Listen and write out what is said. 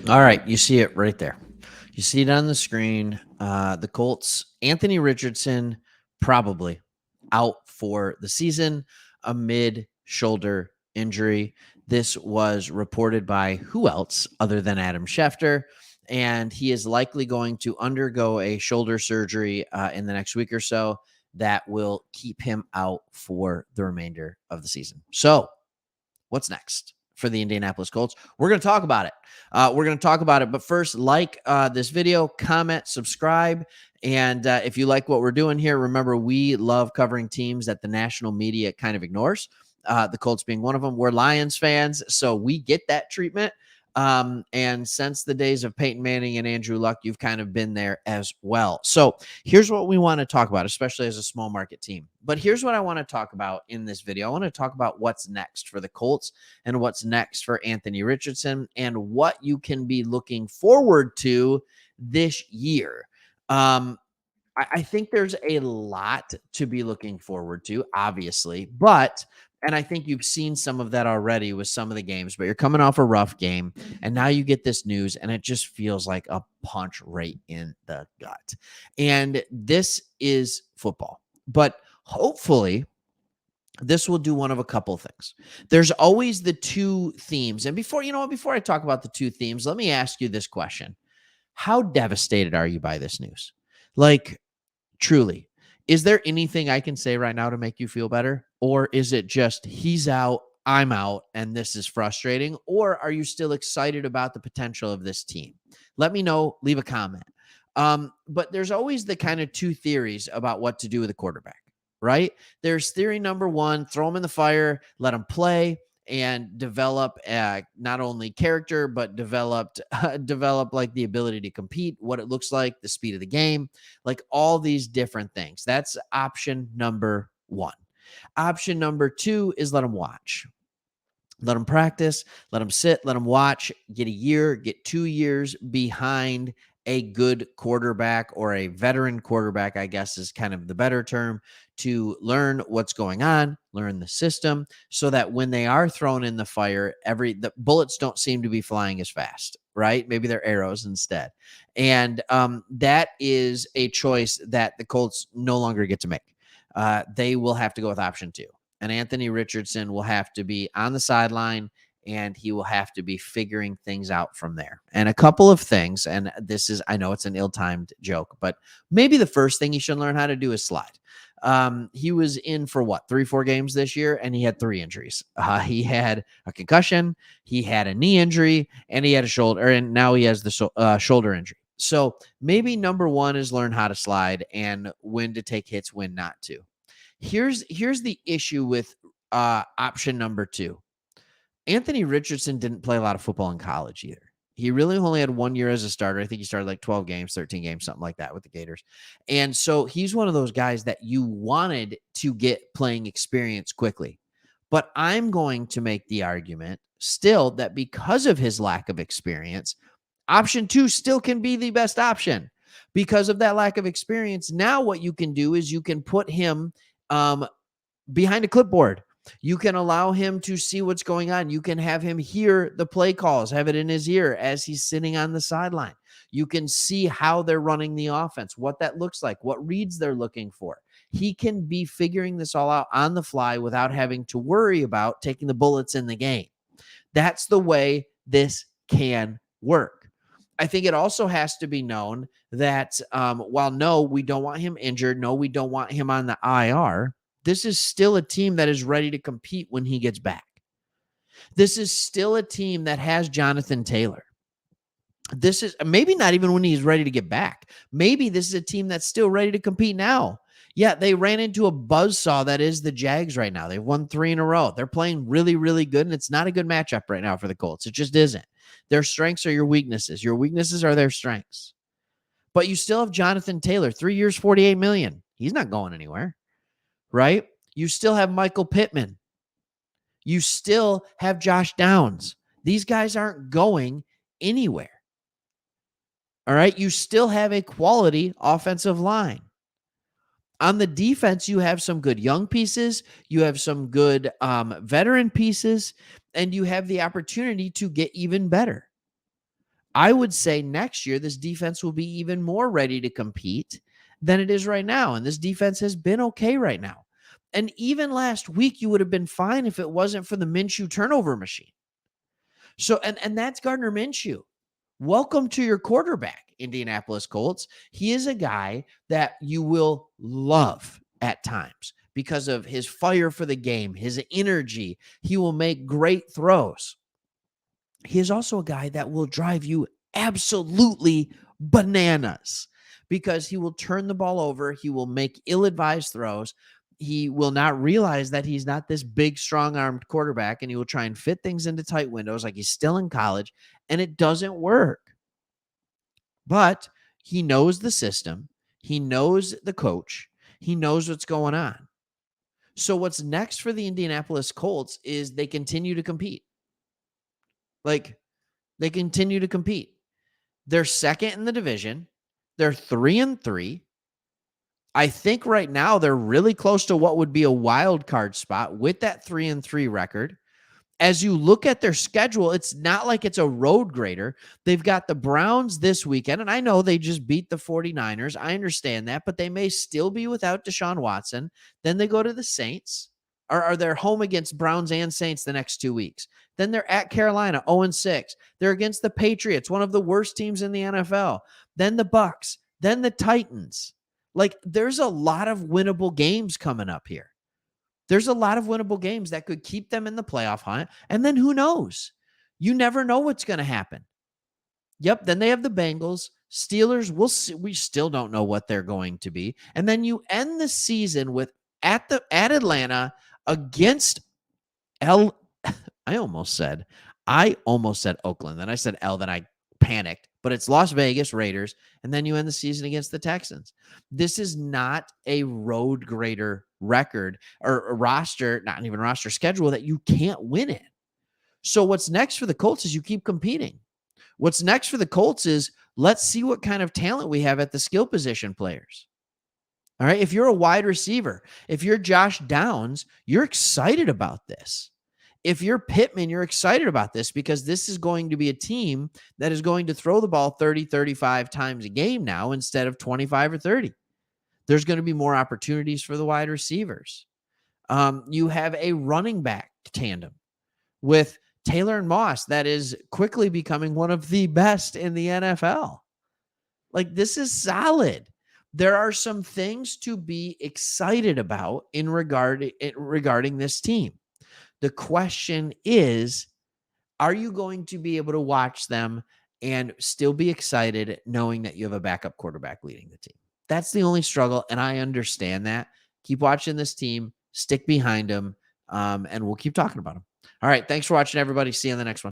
All right, you see it right there. You see it on the screen. The Colts, Anthony Richardson, probably out for the season amid shoulder injury. This was reported by who else other than Adam Schefter, and he is likely going to undergo a shoulder surgery in the next week or so that will keep him out for the remainder of the season. So, what's next for the Indianapolis Colts? We're going to talk about it. But first, like this video, comment, subscribe. And if you like what we're doing here, remember, we love covering teams that the national media kind of ignores. The Colts being one of them. We're Lions fans, so we get that treatment. And since the days of Peyton Manning and Andrew Luck, you've kind of been there as well. So here's what we want to talk about, especially as a small market team. But here's what I want to talk about in this video. I want to talk about what's next for the Colts and what's next for Anthony Richardson and what you can be looking forward to this year. I think there's a lot to be looking forward to, obviously, and I think you've seen some of that already with some of the games, but you're coming off a rough game, and now you get this news, and it just feels like a punch right in the gut. And this is football, but hopefully this will do one of a couple things. There's always the two themes. And before I talk about the two themes, let me ask you this question. How devastated are you by this news? Like, truly, is there anything I can say right now to make you feel better? Or is it just he's out, I'm out, and this is frustrating? Or are you still excited about the potential of this team? Let me know. Leave a comment. But there's always the kind of two theories about what to do with a quarterback, right? There's theory number one, throw him in the fire, let him play, and develop not only character but develop like the ability to compete, what it looks like, the speed of the game, like all these different things. That's option number one. Option number two is let them watch. Let them practice, let them sit, let them watch, get a year, get 2 years behind a good quarterback or a veteran quarterback, I guess is kind of the better term, to learn what's going on, learn the system, so that when they are thrown in the fire, the bullets don't seem to be flying as fast, right? Maybe they're arrows instead. And that is a choice that the Colts no longer get to make. They will have to go with option two. And Anthony Richardson will have to be on the sideline, and he will have to be figuring things out from there. And a couple of things, and I know it's an ill-timed joke, but maybe the first thing he should learn how to do is slide. He was in for 3-4 games this year, and he had 3 injuries. He had a concussion, he had a knee injury, and he had a shoulder, and now he has the shoulder injury. So maybe number one is learn how to slide and when to take hits, when not to. Here's the issue with option number two. Anthony Richardson didn't play a lot of football in college either. He really only had 1 year as a starter. I think he started like 12 games, 13 games, something like that with the Gators. And so he's one of those guys that you wanted to get playing experience quickly. But I'm going to make the argument still that because of his lack of experience, option two still can be the best option. Because of that lack of experience, now what you can do is you can put him behind a clipboard. You can allow him to see what's going on. You can have him hear the play calls, have it in his ear as he's sitting on the sideline. You can see how they're running the offense, what that looks like, what reads they're looking for. He can be figuring this all out on the fly without having to worry about taking the bullets in the game. That's the way this can work. I think it also has to be known that while no, we don't want him injured, no, we don't want him on the IR, this is still a team that is ready to compete when he gets back. This is still a team that has Jonathan Taylor. This is maybe not even when he's ready to get back. Maybe this is a team that's still ready to compete now. Yeah, they ran into a buzzsaw that is the Jags right now. They've won 3 in a row. They're playing really, really good, and it's not a good matchup right now for the Colts. It just isn't. Their strengths are your weaknesses. Your weaknesses are their strengths. But you still have Jonathan Taylor, 3 years, $48 million. He's not going anywhere, right? You still have Michael Pittman. You still have Josh Downs. These guys aren't going anywhere. All right? You still have a quality offensive line. On the defense, you have some good young pieces. You have some good veteran pieces, and you have the opportunity to get even better. I would say next year, this defense will be even more ready to compete than it is right now. And this defense has been okay right now. And even last week, you would have been fine if it wasn't for the Minshew turnover machine. So, and that's Gardner Minshew. Welcome to your quarterback, Indianapolis Colts. He is a guy that you will love at times because of his fire for the game, his energy. He will make great throws. He is also a guy that will drive you absolutely bananas because he will turn the ball over. He will make ill-advised throws. He will not realize that he's not this big, strong-armed quarterback, and he will try and fit things into tight windows like he's still in college, and it doesn't work. But he knows the system. He knows the coach. He knows what's going on. So what's next for the Indianapolis Colts is they continue to compete. Like, they continue to compete. They're second in the division. They're 3-3. I think right now they're really close to what would be a wild card spot with that 3-3 record. As you look at their schedule, it's not like it's a road grader. They've got the Browns this weekend, and I know they just beat the 49ers. I understand that, but they may still be without Deshaun Watson. Then they go to the Saints, or they're home against Browns and Saints the next 2 weeks. Then they're at Carolina, 0-6. They're against the Patriots, one of the worst teams in the NFL. Then the Bucks, then the Titans. Like, there's a lot of winnable games coming up here. There's a lot of winnable games that could keep them in the playoff hunt. And then who knows? You never know what's going to happen. Yep. Then they have the Bengals, Steelers. We'll see. We still don't know what they're going to be. And then you end the season with at Atlanta against L. I almost said Oakland. Then I said L. Then I panicked. But it's Las Vegas Raiders. And then you end the season against the Texans. This is not a road grader record or a roster, not even roster schedule that you can't win in. So what's next for the Colts is you keep competing. What's next for the Colts is let's see what kind of talent we have at the skill position players. All right. If you're a wide receiver, if you're Josh Downs, you're excited about this. If you're Pittman, you're excited about this because this is going to be a team that is going to throw the ball 30, 35 times a game now instead of 25 or 30. There's going to be more opportunities for the wide receivers. You have a running back tandem with Taylor and Moss that is quickly becoming one of the best in the NFL. Like, this is solid. There are some things to be excited about regarding this team. The question is, are you going to be able to watch them and still be excited knowing that you have a backup quarterback leading the team? That's the only struggle, and I understand that. Keep watching this team, stick behind them, and we'll keep talking about them. All right, thanks for watching, everybody. See you on the next one.